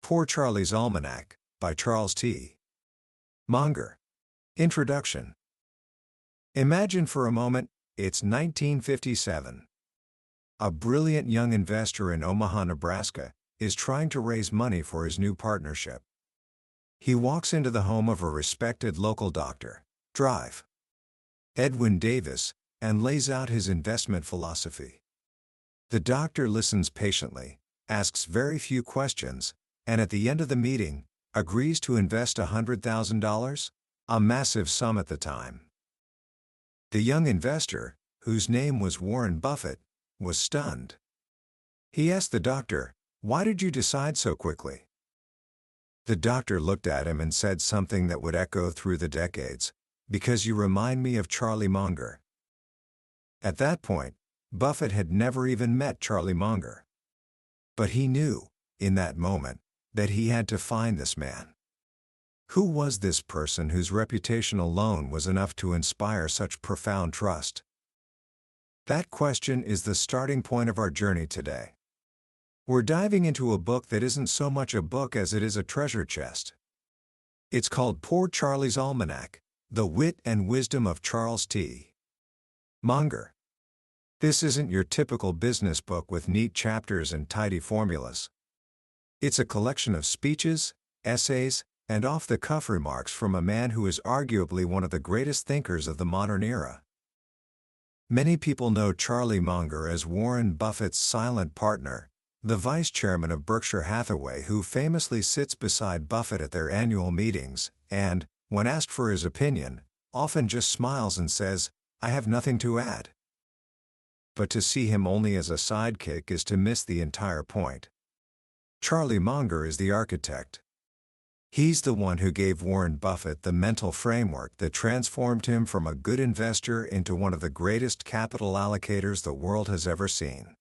Poor Charlie's Almanack, by Charles T. Munger. Introduction. Imagine for a moment, it's 1957. A brilliant young investor in Omaha, Nebraska, is trying to raise money for his new partnership. He walks into the home of a respected local doctor, Drive. Edwin Davis, and lays out his investment philosophy. The doctor listens patiently, asks very few questions, and at the end of the meeting, agrees to invest $100,000, a massive sum at the time. The young investor, whose name was Warren Buffett, was stunned. He asked the doctor, "Why did you decide so quickly?" The doctor looked at him and said something that would echo through the decades, "Because you remind me of Charlie Munger." At that point, Buffett had never even met Charlie Munger. But he knew, in that moment, that he had to find this man. Who was this person whose reputation alone was enough to inspire such profound trust? That question is the starting point of our journey today. We're diving into a book that isn't so much a book as it is a treasure chest. It's called Poor Charlie's Almanack, The Wit and Wisdom of Charles T. Munger. This isn't your typical business book with neat chapters and tidy formulas. It's a collection of speeches, essays, and off-the-cuff remarks from a man who is arguably one of the greatest thinkers of the modern era. Many people know Charlie Munger as Warren Buffett's silent partner, the vice chairman of Berkshire Hathaway who famously sits beside Buffett at their annual meetings and, when asked for his opinion, often just smiles and says, "I have nothing to add." But to see him only as a sidekick is to miss the entire point. Charlie Munger is the architect. He's the one who gave Warren Buffett the mental framework that transformed him from a good investor into one of the greatest capital allocators the world has ever seen.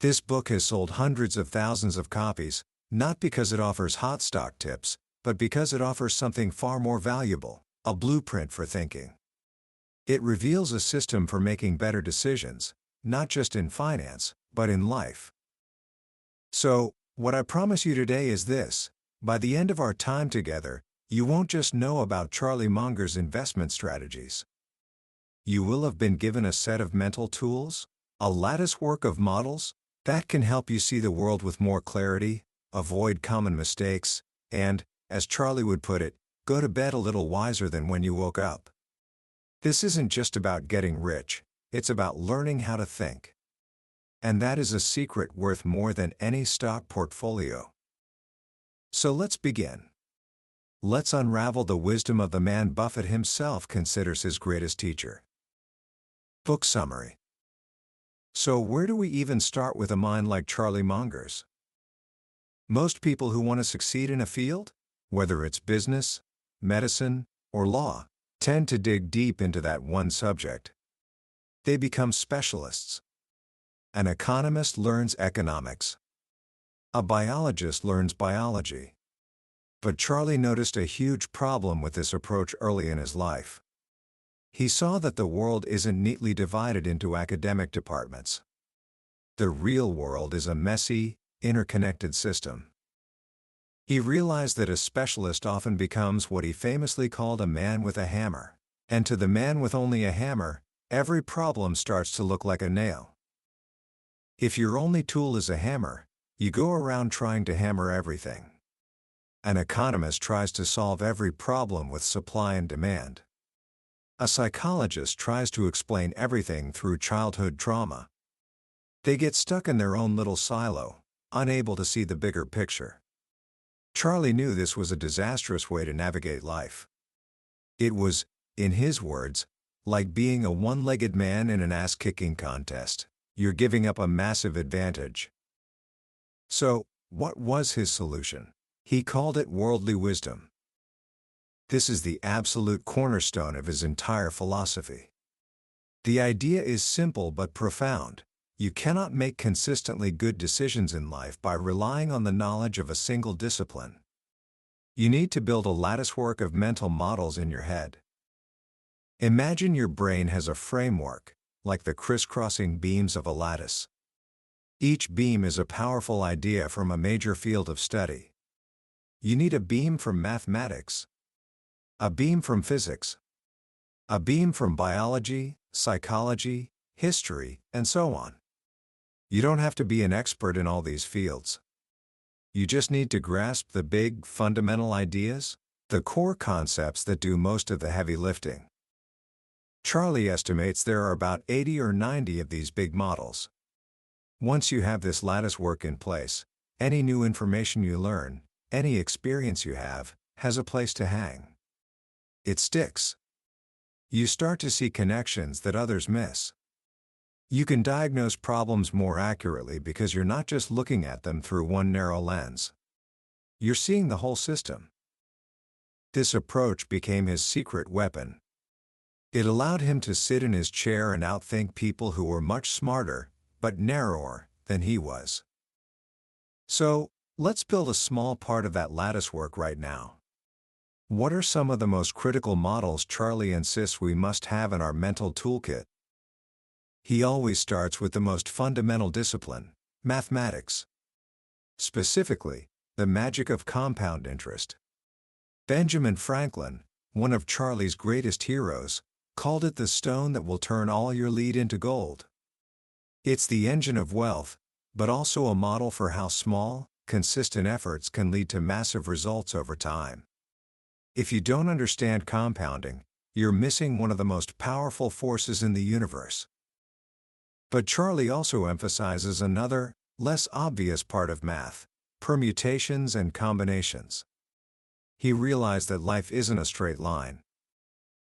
This book has sold hundreds of thousands of copies, not because it offers hot stock tips, but because it offers something far more valuable, a blueprint for thinking. It reveals a system for making better decisions, not just in finance, but in life. So, what I promise you today is this: by the end of our time together, you won't just know about Charlie Munger's investment strategies. You will have been given a set of mental tools, a latticework of models, that can help you see the world with more clarity, avoid common mistakes, and, as Charlie would put it, go to bed a little wiser than when you woke up. This isn't just about getting rich, it's about learning how to think. And that is a secret worth more than any stock portfolio. So let's begin. Let's unravel the wisdom of the man Buffett himself considers his greatest teacher. Book summary. So where do we even start with a mind like Charlie Munger's? Most people who want to succeed in a field, whether it's business, medicine, or law, tend to dig deep into that one subject. They become specialists. An economist learns economics. A biologist learns biology. But Charlie noticed a huge problem with this approach early in his life. He saw that the world isn't neatly divided into academic departments. The real world is a messy, interconnected system. He realized that a specialist often becomes what he famously called a man with a hammer. And to the man with only a hammer, every problem starts to look like a nail. If your only tool is a hammer, you go around trying to hammer everything. An economist tries to solve every problem with supply and demand. A psychologist tries to explain everything through childhood trauma. They get stuck in their own little silo, unable to see the bigger picture. Charlie knew this was a disastrous way to navigate life. It was, in his words, like being a one-legged man in an ass-kicking contest. You're giving up a massive advantage. So, what was his solution? He called it worldly wisdom. This is the absolute cornerstone of his entire philosophy. The idea is simple but profound. You cannot make consistently good decisions in life by relying on the knowledge of a single discipline. You need to build a latticework of mental models in your head. Imagine your brain has a framework, like the crisscrossing beams of a lattice. Each beam is a powerful idea from a major field of study. You need a beam from mathematics, a beam from physics, a beam from biology, psychology, history, and so on. You don't have to be an expert in all these fields. You just need to grasp the big, fundamental ideas, the core concepts that do most of the heavy lifting. Charlie estimates there are about 80 or 90 of these big models. Once you have this lattice work in place, any new information you learn, any experience you have, has a place to hang. It sticks. You start to see connections that others miss. You can diagnose problems more accurately because you're not just looking at them through one narrow lens. You're seeing the whole system. This approach became his secret weapon. It allowed him to sit in his chair and outthink people who were much smarter, but narrower, than he was. So, let's build a small part of that lattice work right now. What are some of the most critical models Charlie insists we must have in our mental toolkit? He always starts with the most fundamental discipline, mathematics. Specifically, the magic of compound interest. Benjamin Franklin, one of Charlie's greatest heroes, called it the stone that will turn all your lead into gold. It's the engine of wealth, but also a model for how small, consistent efforts can lead to massive results over time. If you don't understand compounding, you're missing one of the most powerful forces in the universe. But Charlie also emphasizes another, less obvious part of math: permutations and combinations. He realized that life isn't a straight line.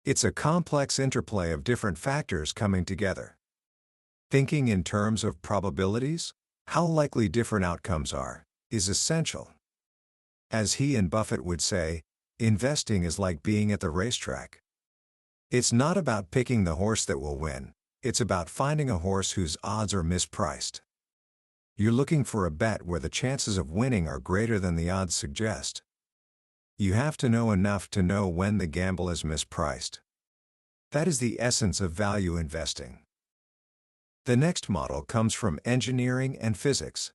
It's a complex interplay of different factors coming together. Thinking in terms of probabilities, how likely different outcomes are, is essential. As he and Buffett would say, investing is like being at the racetrack. It's not about picking the horse that will win. It's about finding a horse whose odds are mispriced. You're looking for a bet where the chances of winning are greater than the odds suggest. You have to know enough to know when the gamble is mispriced. That is the essence of value investing. The next model comes from engineering and physics.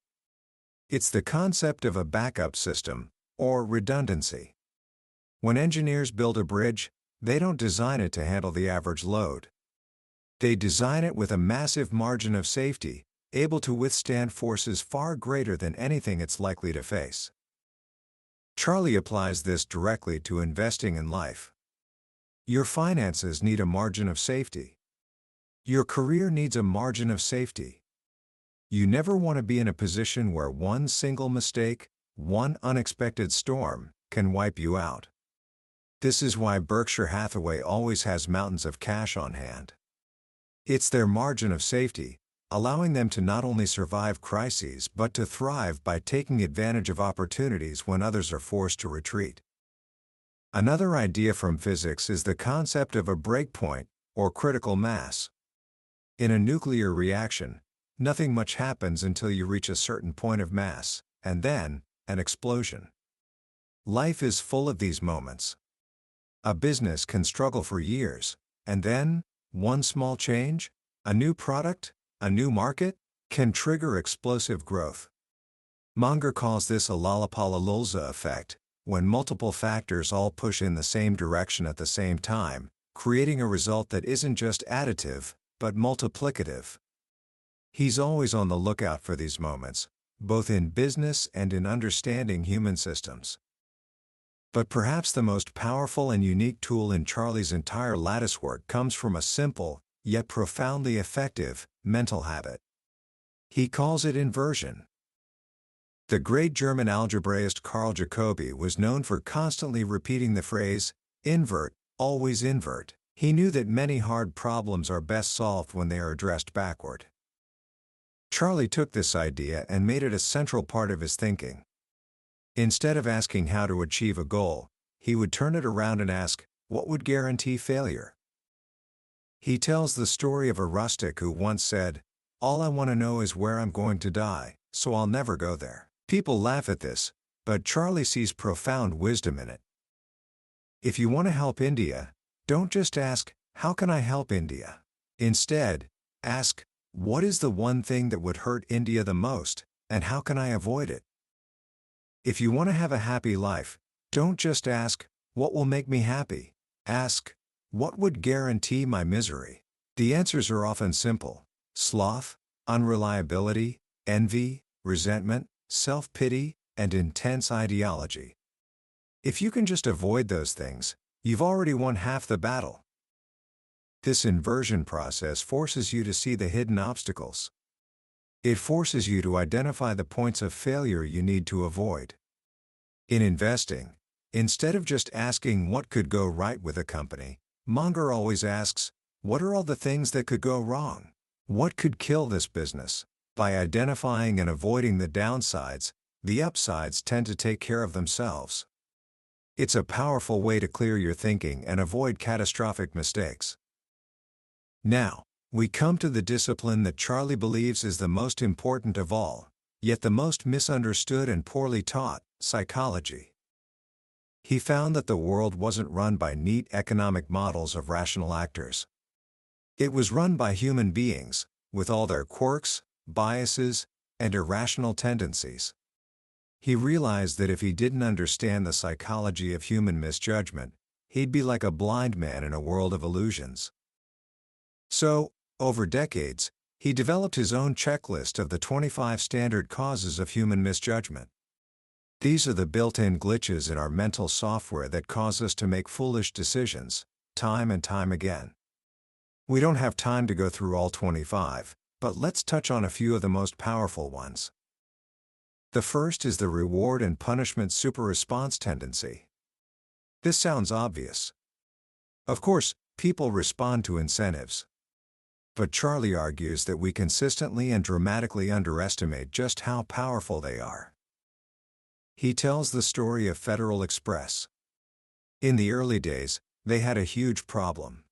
It's the concept of a backup system, or redundancy. When engineers build a bridge, they don't design it to handle the average load. They design it with a massive margin of safety, able to withstand forces far greater than anything it's likely to face. Charlie applies this directly to investing in life. Your finances need a margin of safety. Your career needs a margin of safety. You never want to be in a position where one single mistake, one unexpected storm, can wipe you out. This is why Berkshire Hathaway always has mountains of cash on hand. It's their margin of safety, allowing them to not only survive crises but to thrive by taking advantage of opportunities when others are forced to retreat. Another idea from physics is the concept of a breakpoint, or critical mass. In a nuclear reaction, nothing much happens until you reach a certain point of mass, and then, an explosion. Life is full of these moments. A business can struggle for years, and then, one small change, a new product, a new market, can trigger explosive growth. Munger calls this a Lollapalooza effect, when multiple factors all push in the same direction at the same time, creating a result that isn't just additive, but multiplicative. He's always on the lookout for these moments, both in business and in understanding human systems. But perhaps the most powerful and unique tool in Charlie's entire lattice work comes from a simple, yet profoundly effective, mental habit. He calls it inversion. The great German algebraist Carl Jacobi was known for constantly repeating the phrase, invert, always invert. He knew that many hard problems are best solved when they are addressed backward. Charlie took this idea and made it a central part of his thinking. Instead of asking how to achieve a goal, he would turn it around and ask, what would guarantee failure? He tells the story of a rustic who once said, all I want to know is where I'm going to die, so I'll never go there. People laugh at this, but Charlie sees profound wisdom in it. If you want to help India, don't just ask, how can I help India? Instead, ask, What is the one thing that would hurt India the most, and how can I avoid it? If you want to have a happy life, don't just ask, what will make me happy? Ask, what would guarantee my misery? The answers are often simple: sloth, unreliability, envy, resentment, self-pity, and intense ideology. If you can just avoid those things, you've already won half the battle. This inversion process forces you to see the hidden obstacles. It forces you to identify the points of failure you need to avoid. In investing, instead of just asking what could go right with a company, Munger always asks, what are all the things that could go wrong? What could kill this business? By identifying and avoiding the downsides, the upsides tend to take care of themselves. It's a powerful way to clear your thinking and avoid catastrophic mistakes. Now, we come to the discipline that Charlie believes is the most important of all, yet the most misunderstood and poorly taught: psychology. He found that the world wasn't run by neat economic models of rational actors. It was run by human beings, with all their quirks, biases, and irrational tendencies. He realized that if he didn't understand the psychology of human misjudgment, he'd be like a blind man in a world of illusions. So, over decades, he developed his own checklist of the 25 standard causes of human misjudgment. These are the built-in glitches in our mental software that cause us to make foolish decisions, time and time again. We don't have time to go through all 25, but let's touch on a few of the most powerful ones. The first is the reward and punishment super-response tendency. This sounds obvious. Of course, people respond to incentives. But Charlie argues that we consistently and dramatically underestimate just how powerful they are. He tells the story of Federal Express. In the early days, they had a huge problem.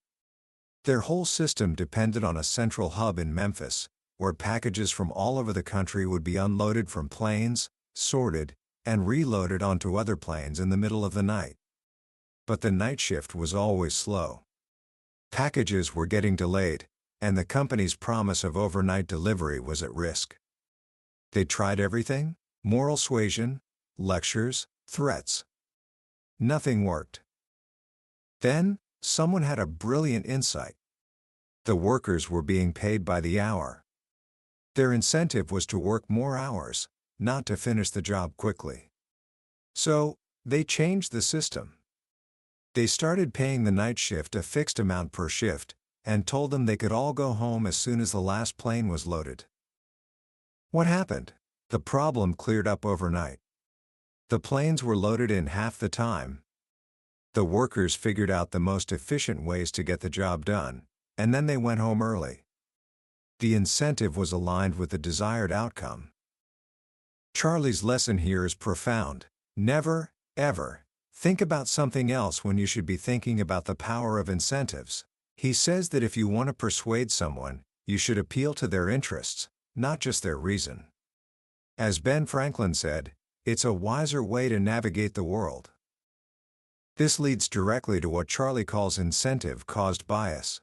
Their whole system depended on a central hub in Memphis, where packages from all over the country would be unloaded from planes, sorted, and reloaded onto other planes in the middle of the night. But the night shift was always slow. Packages were getting delayed, and the company's promise of overnight delivery was at risk. They tried everything: moral suasion, lectures, threats. Nothing worked. Then, someone had a brilliant insight. The workers were being paid by the hour. Their incentive was to work more hours, not to finish the job quickly. So, they changed the system. They started paying the night shift a fixed amount per shift, and told them they could all go home as soon as the last plane was loaded. What happened? The problem cleared up overnight. The planes were loaded in half the time. The workers figured out the most efficient ways to get the job done, and then they went home early. The incentive was aligned with the desired outcome. Charlie's lesson here is profound. Never, ever, think about something else when you should be thinking about the power of incentives. He says that if you want to persuade someone, you should appeal to their interests, not just their reason. As Ben Franklin said, it's a wiser way to navigate the world. This leads directly to what Charlie calls incentive-caused bias.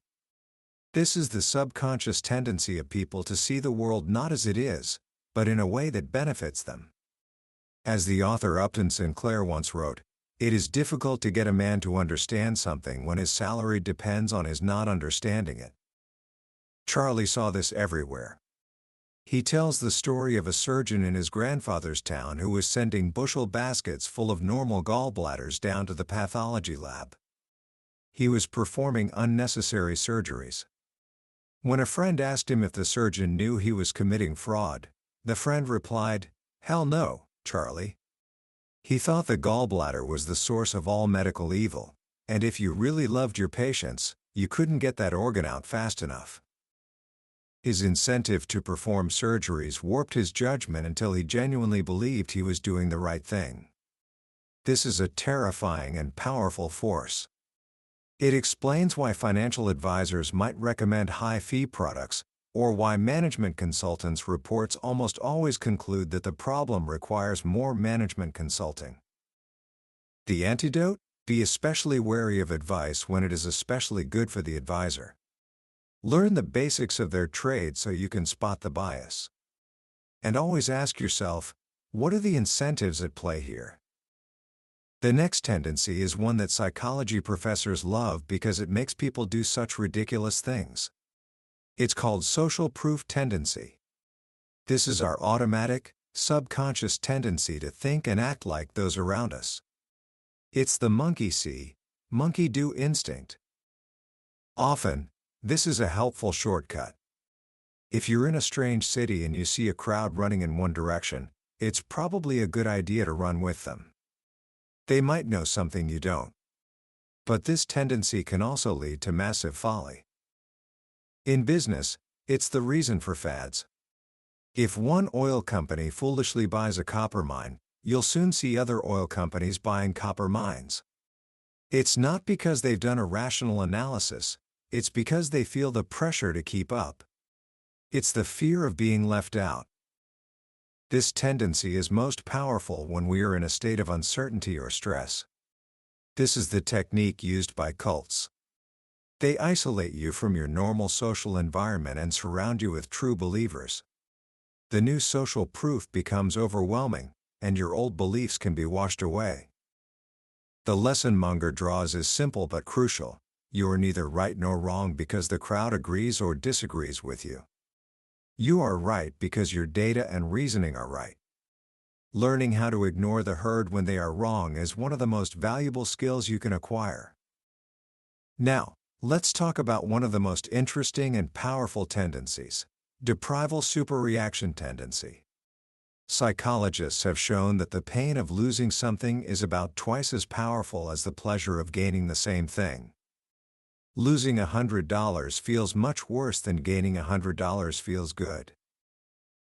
This is the subconscious tendency of people to see the world not as it is, but in a way that benefits them. As the author Upton Sinclair once wrote, "It is difficult to get a man to understand something when his salary depends on his not understanding it." Charlie saw this everywhere. He tells the story of a surgeon in his grandfather's town who was sending bushel baskets full of normal gallbladders down to the pathology lab. He was performing unnecessary surgeries. When a friend asked him if the surgeon knew he was committing fraud, the friend replied, "Hell no, Charlie." He thought the gallbladder was the source of all medical evil, and if you really loved your patients, you couldn't get that organ out fast enough. His incentive to perform surgeries warped his judgment until he genuinely believed he was doing the right thing. This is a terrifying and powerful force. It explains why financial advisors might recommend high-fee products, or why management consultants' reports almost always conclude that the problem requires more management consulting. The antidote? Be especially wary of advice when it is especially good for the advisor. Learn the basics of their trade so you can spot the bias. And always ask yourself, what are the incentives at play here? The next tendency is one that psychology professors love because it makes people do such ridiculous things. It's called social proof tendency. This is our automatic, subconscious tendency to think and act like those around us. It's the monkey see, monkey do instinct. Often, this is a helpful shortcut. If you're in a strange city and you see a crowd running in one direction, it's probably a good idea to run with them. They might know something you don't. But this tendency can also lead to massive folly. In business, it's the reason for fads. If one oil company foolishly buys a copper mine, you'll soon see other oil companies buying copper mines. It's not because they've done a rational analysis, it's because they feel the pressure to keep up. It's the fear of being left out. This tendency is most powerful when we are in a state of uncertainty or stress. This is the technique used by cults. They isolate you from your normal social environment and surround you with true believers. The new social proof becomes overwhelming, and your old beliefs can be washed away. The lesson Munger draws is simple but crucial. You are neither right nor wrong because the crowd agrees or disagrees with you. You are right because your data and reasoning are right. Learning how to ignore the herd when they are wrong is one of the most valuable skills you can acquire. Now, let's talk about one of the most interesting and powerful tendencies: deprival superreaction tendency. Psychologists have shown that the pain of losing something is about twice as powerful as the pleasure of gaining the same thing. Losing $100 feels much worse than gaining $100 feels good.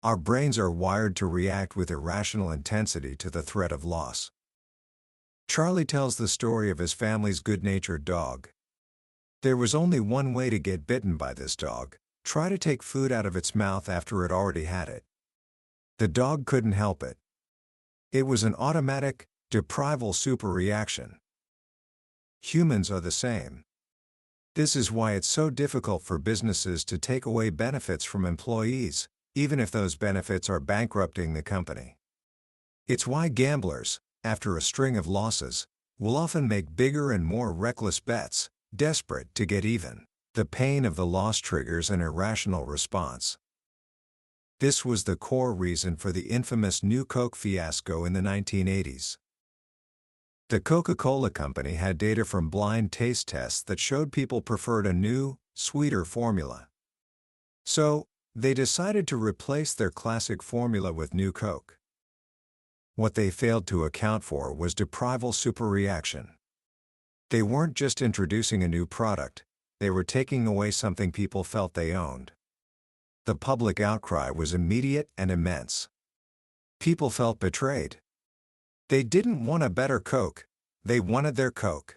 Our brains are wired to react with irrational intensity to the threat of loss. Charlie tells the story of his family's good-natured dog. There was only one way to get bitten by this dog: try to take food out of its mouth after it already had it. The dog couldn't help it. It was an automatic, deprival superreaction. Humans are the same. This is why it's so difficult for businesses to take away benefits from employees, even if those benefits are bankrupting the company. It's why gamblers, after a string of losses, will often make bigger and more reckless bets, desperate to get even. The pain of the loss triggers an irrational response. This was the core reason for the infamous New Coke fiasco in the 1980s. The Coca-Cola Company had data from blind taste tests that showed people preferred a new, sweeter formula. So, they decided to replace their classic formula with New Coke. What they failed to account for was deprival superreaction. They weren't just introducing a new product, they were taking away something people felt they owned. The public outcry was immediate and immense. People felt betrayed. They didn't want a better Coke, they wanted their Coke.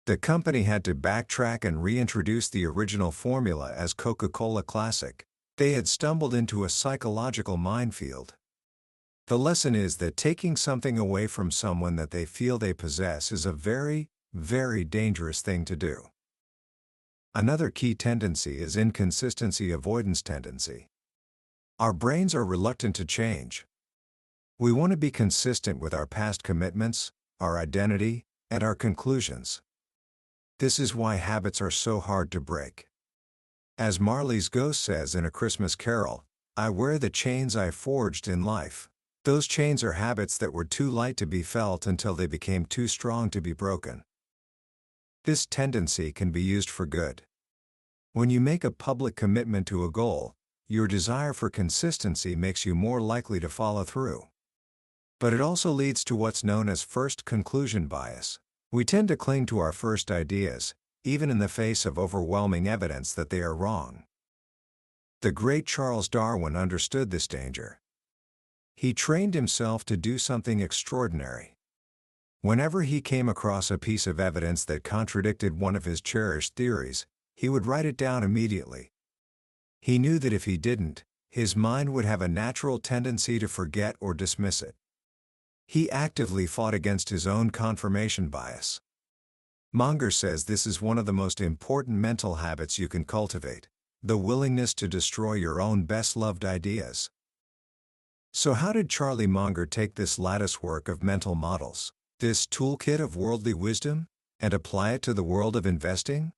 The company had to backtrack and reintroduce the original formula as Coca-Cola Classic. They had stumbled into a psychological minefield. The lesson is that taking something away from someone that they feel they possess is a very, very dangerous thing to do. Another key tendency is inconsistency avoidance tendency. Our brains are reluctant to change. We want to be consistent with our past commitments, our identity, and our conclusions. This is why habits are so hard to break. As Marley's ghost says in A Christmas Carol, "I wear the chains I forged in life." Those chains are habits that were too light to be felt until they became too strong to be broken. This tendency can be used for good. When you make a public commitment to a goal, your desire for consistency makes you more likely to follow through. But it also leads to what's known as first conclusion bias. We tend to cling to our first ideas, even in the face of overwhelming evidence that they are wrong. The great Charles Darwin understood this danger. He trained himself to do something extraordinary. Whenever he came across a piece of evidence that contradicted one of his cherished theories, he would write it down immediately. He knew that if he didn't, his mind would have a natural tendency to forget or dismiss it. He actively fought against his own confirmation bias. Munger says this is one of the most important mental habits you can cultivate, the willingness to destroy your own best-loved ideas. So how did Charlie Munger take this latticework of mental models, this toolkit of worldly wisdom, and apply it to the world of investing?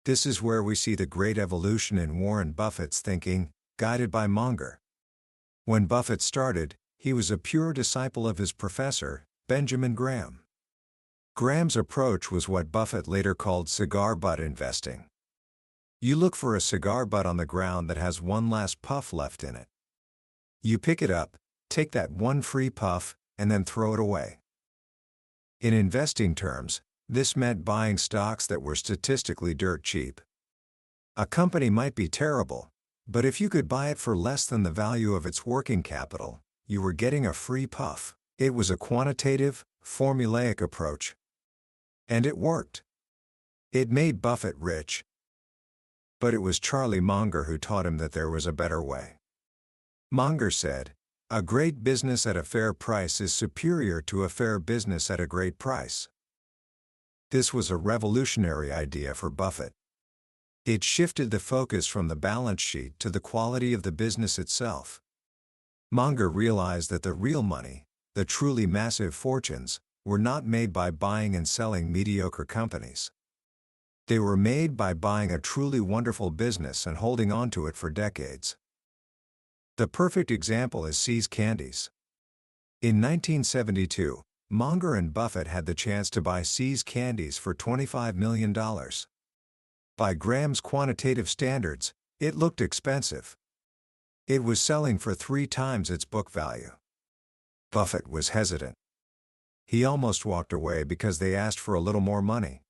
This is where we see the great evolution in Warren Buffett's thinking, guided by Munger. When Buffett started, he was a pure disciple of his professor, Benjamin Graham. Graham's approach was what Buffett later called cigar butt investing. You look for a cigar butt on the ground that has one last puff left in it. You pick it up, take that one free puff, and then throw it away. In investing terms, this meant buying stocks that were statistically dirt cheap. A company might be terrible, but if you could buy it for less than the value of its working capital, you were getting a free puff. It was a quantitative, formulaic approach. And it worked. It made Buffett rich. But it was Charlie Munger who taught him that there was a better way. Munger said, "A great business at a fair price is superior to a fair business at a great price." This was a revolutionary idea for Buffett. It shifted the focus from the balance sheet to the quality of the business itself. Munger realized that the real money, the truly massive fortunes, were not made by buying and selling mediocre companies. They were made by buying a truly wonderful business and holding on to it for decades. The perfect example is See's Candies. In 1972, Munger and Buffett had the chance to buy See's Candies for $25 million. By Graham's quantitative standards, it looked expensive. It was selling for 3 times its book value. Buffett was hesitant. He almost walked away because they asked for a little more money.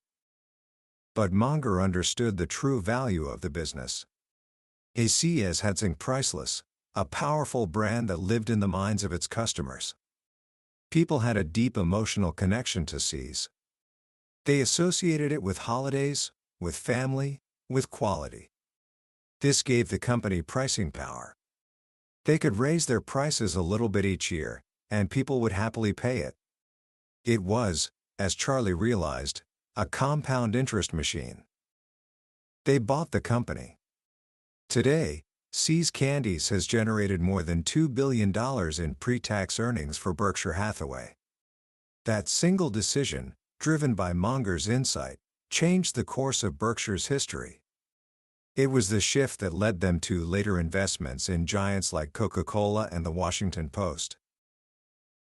But Munger understood the true value of the business. See's had something priceless, a powerful brand that lived in the minds of its customers. People had a deep emotional connection to See's. They associated it with holidays, with family, with quality. This gave the company pricing power. They could raise their prices a little bit each year, and people would happily pay it. It was, as Charlie realized, a compound interest machine. They bought the company. Today, See's Candies has generated more than $2 billion in pre-tax earnings for Berkshire Hathaway. That single decision, driven by Munger's insight, changed the course of Berkshire's history. It was the shift that led them to later investments in giants like Coca-Cola and the Washington Post.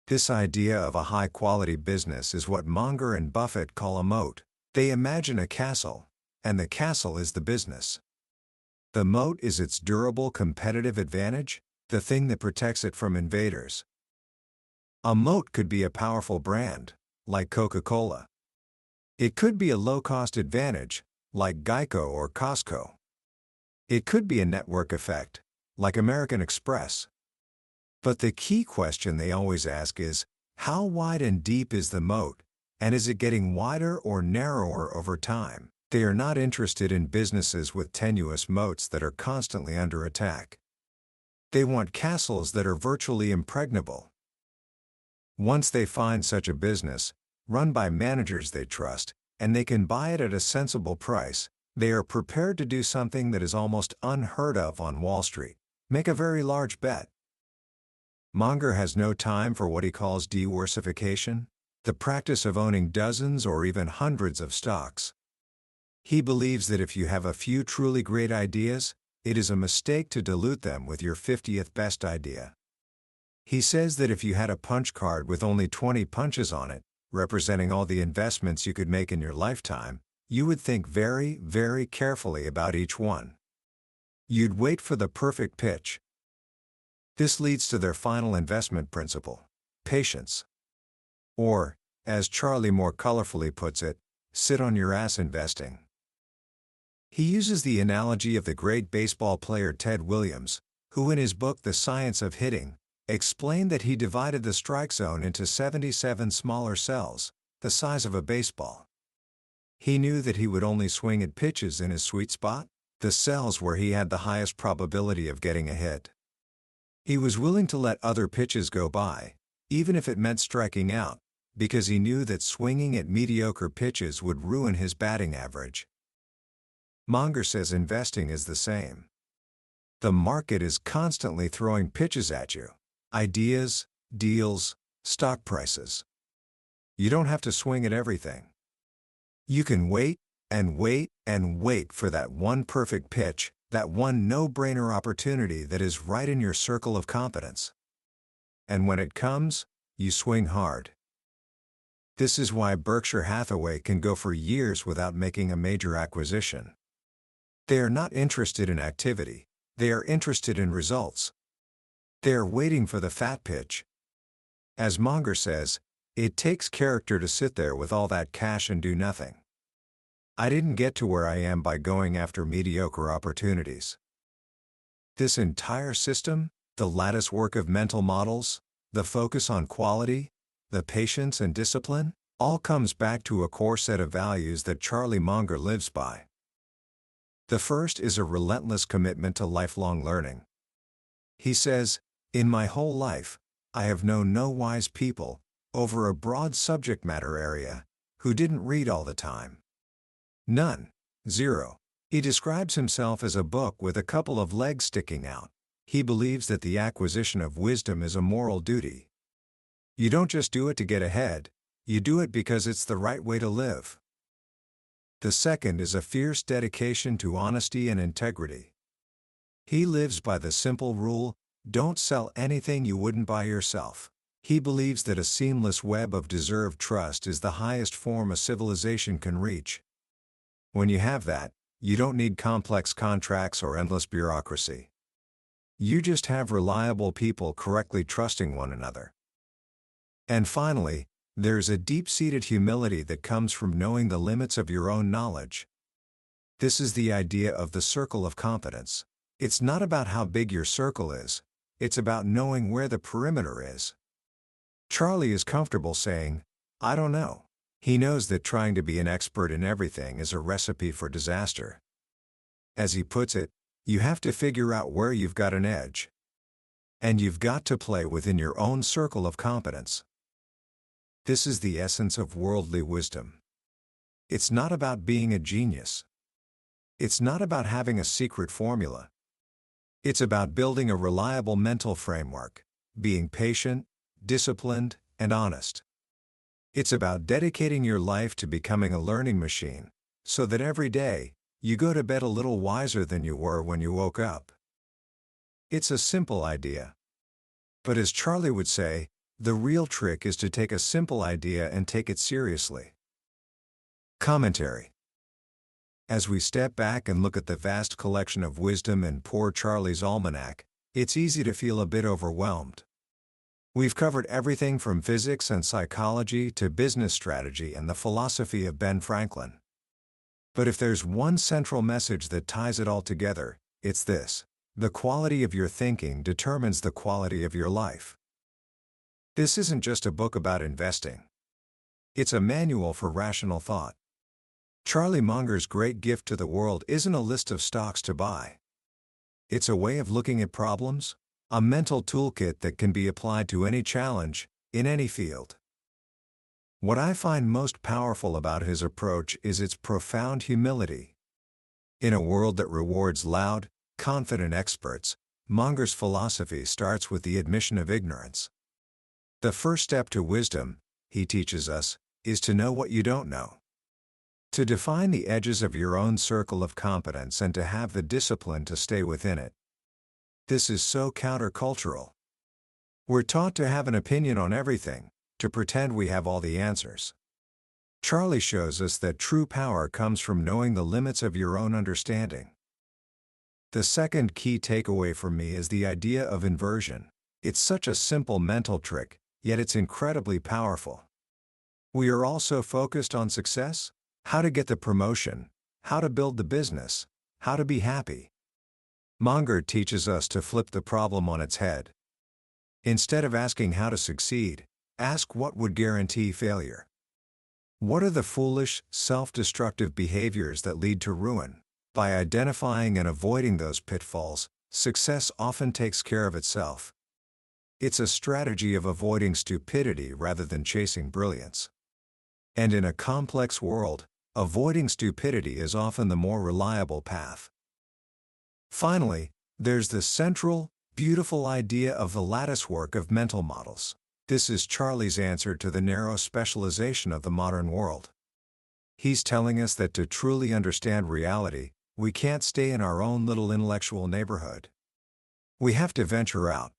This idea of a high-quality business is what Munger and Buffett call a moat. They imagine a castle, and the castle is the business. The moat is its durable competitive advantage, the thing that protects it from invaders. A moat could be a powerful brand, like Coca-Cola. It could be a low-cost advantage, like Geico or Costco. It could be a network effect, like American Express. But the key question they always ask is, how wide and deep is the moat, and is it getting wider or narrower over time? They are not interested in businesses with tenuous moats that are constantly under attack. They want castles that are virtually impregnable. Once they find such a business, run by managers they trust, and they can buy it at a sensible price, they are prepared to do something that is almost unheard of on Wall Street: make a very large bet. Munger has no time for what he calls diversification, the practice of owning dozens or even hundreds of stocks. He believes that if you have a few truly great ideas, it is a mistake to dilute them with your 50th best idea. He says that if you had a punch card with only 20 punches on it, representing all the investments you could make in your lifetime, you would think very, very carefully about each one. You'd wait for the perfect pitch. This leads to their final investment principle: patience. Or, as Charlie more colorfully puts it, sit on your ass investing. He uses the analogy of the great baseball player Ted Williams, who in his book The Science of Hitting, explained that he divided the strike zone into 77 smaller cells, the size of a baseball. He knew that he would only swing at pitches in his sweet spot, the cells where he had the highest probability of getting a hit. He was willing to let other pitches go by, even if it meant striking out, because he knew that swinging at mediocre pitches would ruin his batting average. Munger says investing is the same. The market is constantly throwing pitches at you: ideas, deals, stock prices. You don't have to swing at everything. You can wait and wait and wait for that one perfect pitch, that one no-brainer opportunity that is right in your circle of competence. And when it comes, you swing hard. This is why Berkshire Hathaway can go for years without making a major acquisition. They are not interested in activity, they are interested in results. They are waiting for the fat pitch. As Munger says, it takes character to sit there with all that cash and do nothing. I didn't get to where I am by going after mediocre opportunities. This entire system, the latticework of mental models, the focus on quality, the patience and discipline, all comes back to a core set of values that Charlie Munger lives by. The first is a relentless commitment to lifelong learning. He says, "In my whole life, I have known no wise people, over a broad subject matter area, who didn't read all the time. None. Zero." He describes himself as a book with a couple of legs sticking out. He believes that the acquisition of wisdom is a moral duty. You don't just do it to get ahead, you do it because it's the right way to live. The second is a fierce dedication to honesty and integrity. He lives by the simple rule, don't sell anything you wouldn't buy yourself. He believes that a seamless web of deserved trust is the highest form a civilization can reach. When you have that, you don't need complex contracts or endless bureaucracy. You just have reliable people correctly trusting one another. And finally, there's a deep-seated humility that comes from knowing the limits of your own knowledge. This is the idea of the circle of competence. It's not about how big your circle is, it's about knowing where the perimeter is. Charlie is comfortable saying, "I don't know." He knows that trying to be an expert in everything is a recipe for disaster. As he puts it, you have to figure out where you've got an edge. And you've got to play within your own circle of competence. This is the essence of worldly wisdom. It's not about being a genius. It's not about having a secret formula. It's about building a reliable mental framework, being patient, disciplined, and honest. It's about dedicating your life to becoming a learning machine, so that every day, you go to bed a little wiser than you were when you woke up. It's a simple idea. But as Charlie would say, the real trick is to take a simple idea and take it seriously. Commentary. As we step back and look at the vast collection of wisdom in poor Charlie's Almanack, it's easy to feel a bit overwhelmed. We've covered everything from physics and psychology to business strategy and the philosophy of Ben Franklin. But if there's one central message that ties it all together, it's this: the quality of your thinking determines the quality of your life. This isn't just a book about investing. It's a manual for rational thought. Charlie Munger's great gift to the world isn't a list of stocks to buy. It's a way of looking at problems, a mental toolkit that can be applied to any challenge, in any field. What I find most powerful about his approach is its profound humility. In a world that rewards loud, confident experts, Munger's philosophy starts with the admission of ignorance. The first step to wisdom, he teaches us, is to know what you don't know. To define the edges of your own circle of competence and to have the discipline to stay within it. This is so countercultural. We're taught to have an opinion on everything, to pretend we have all the answers. Charlie shows us that true power comes from knowing the limits of your own understanding. The second key takeaway for me is the idea of inversion. It's such a simple mental trick, yet it's incredibly powerful. We are all so focused on success, how to get the promotion, how to build the business, how to be happy. Munger teaches us to flip the problem on its head. Instead of asking how to succeed, ask what would guarantee failure. What are the foolish, self-destructive behaviors that lead to ruin? By identifying and avoiding those pitfalls, success often takes care of itself. It's a strategy of avoiding stupidity rather than chasing brilliance. And in a complex world, avoiding stupidity is often the more reliable path. Finally, there's the central, beautiful idea of the latticework of mental models. This is Charlie's answer to the narrow specialization of the modern world. He's telling us that to truly understand reality, we can't stay in our own little intellectual neighborhood. We have to venture out.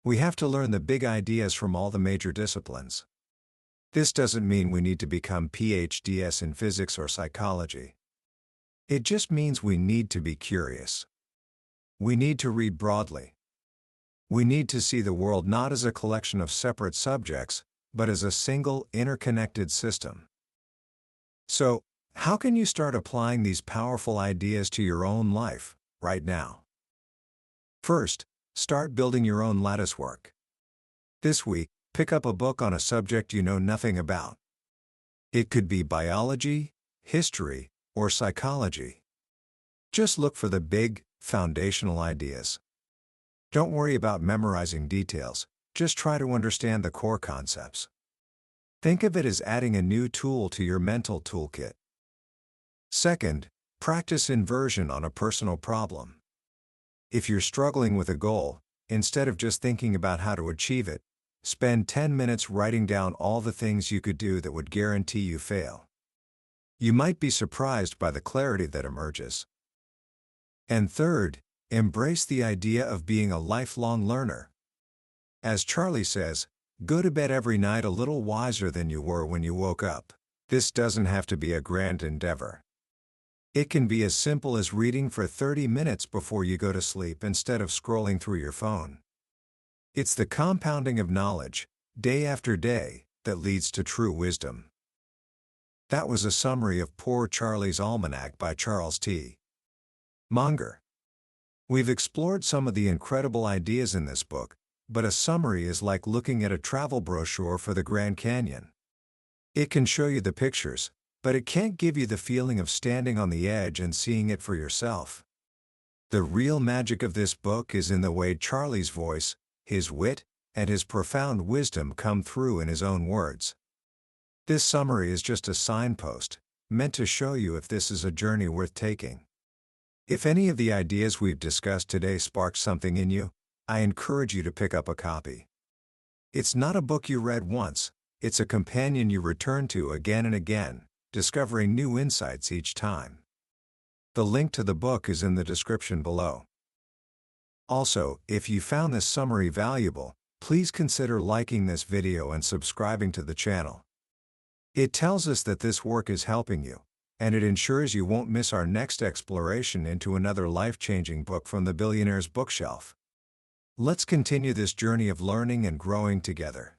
We have to learn the big ideas from all the major disciplines. This doesn't mean we need to become PhDs in physics or psychology. It just means we need to be curious. We need to read broadly. We need to see the world not as a collection of separate subjects, but as a single, interconnected system. So, how can you start applying these powerful ideas to your own life, right now? First, start building your own latticework. This week, pick up a book on a subject you know nothing about. It could be biology, history, or psychology. Just look for the big, foundational ideas. Don't worry about memorizing details, just try to understand the core concepts. Think of it as adding a new tool to your mental toolkit. Second, practice inversion on a personal problem. If you're struggling with a goal, instead of just thinking about how to achieve it, spend 10 minutes writing down all the things you could do that would guarantee you fail. You might be surprised by the clarity that emerges. And third, embrace the idea of being a lifelong learner. As Charlie says, go to bed every night a little wiser than you were when you woke up. This doesn't have to be a grand endeavor. It can be as simple as reading for 30 minutes before you go to sleep instead of scrolling through your phone. It's the compounding of knowledge, day after day, that leads to true wisdom. That was a summary of Poor Charlie's Almanack by Charles T. Munger. We've explored some of the incredible ideas in this book, but a summary is like looking at a travel brochure for the Grand Canyon. It can show you the pictures, but it can't give you the feeling of standing on the edge and seeing it for yourself. The real magic of this book is in the way Charlie's voice, his wit, and his profound wisdom come through in his own words. This summary is just a signpost, meant to show you if this is a journey worth taking. If any of the ideas we've discussed today sparked something in you, I encourage you to pick up a copy. It's not a book you read once, it's a companion you return to again and again, discovering new insights each time. The link to the book is in the description below. Also, if you found this summary valuable, please consider liking this video and subscribing to the channel. It tells us that this work is helping you, and it ensures you won't miss our next exploration into another life-changing book from the billionaire's bookshelf. Let's continue this journey of learning and growing together.